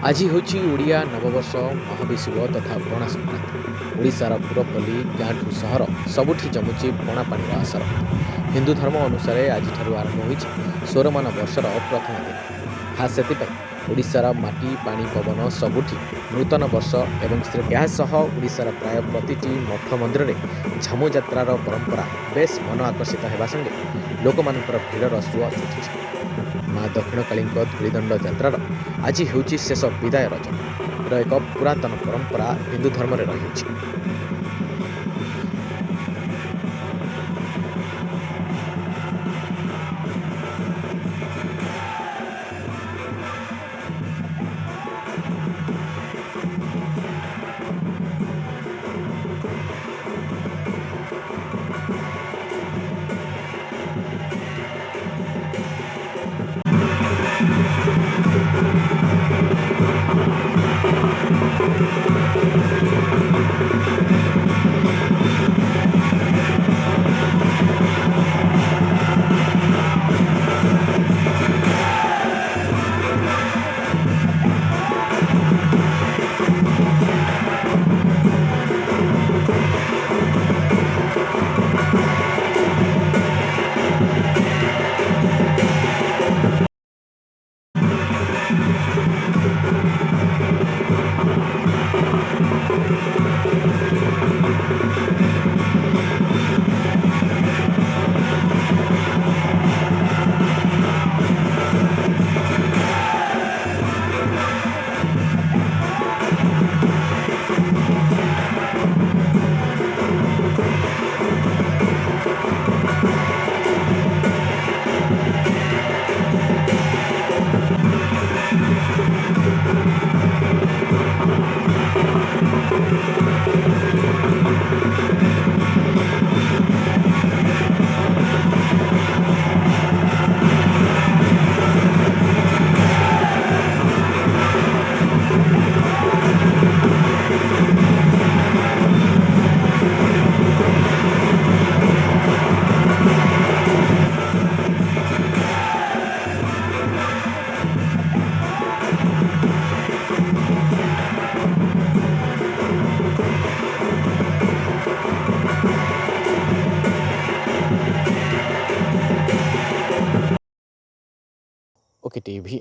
ଆଜି ହେଉଛି ଓଡ଼ିଆ ନବବର୍ଷ ମହାବିଷୁବ ତଥା ପଣା ସଂକ୍ରାନ୍ତି। ଓଡ଼ିଶାର ପୁରପଲ୍ଲୀ ଗାଁଠୁ ସହର ସବୁଠି ଜମୁଛି ପଣା ପାଣିର ଆସର। ହିନ୍ଦୁ ଧର୍ମ ଅନୁସାରେ ଆଜିଠାରୁ ଆରମ୍ଭ ହୋଇଛି ସୌରମାନ ବର୍ଷର ପ୍ରଥମ ଦିନ। ଖାସ୍ ସେଥିପାଇଁ ଓଡ଼ିଶାର ମାଟି ପାଣି ପବନ ସବୁଠି ନୂତନ ବର୍ଷ ଏବଂ ଏହା ସହ ଓଡ଼ିଶାର ପ୍ରାୟ ପ୍ରତିଟି ମଠ ମନ୍ଦିରରେ ଝାମୁ ଯାତ୍ରାର ପରମ୍ପରା ବେଶ୍ ମନ ଆକର୍ଷିତ ହେବା ସଙ୍ଗେ ଲୋକମାନଙ୍କର ଭିଡ଼ର ସୁଅ ଛୁଟିଛି। ମା ଦକ୍ଷିଣକାଳୀଙ୍କ ଧୂଳିଦଣ୍ଡ ଯାତ୍ରାର ଆଜି ହେଉଛି ଶେଷ ବିଦାୟ ରଜର ଏକ ପୁରାତନ ପରମ୍ପରା ହିନ୍ଦୁ ଧର୍ମରେ ରହିଅଛି। Okay TV.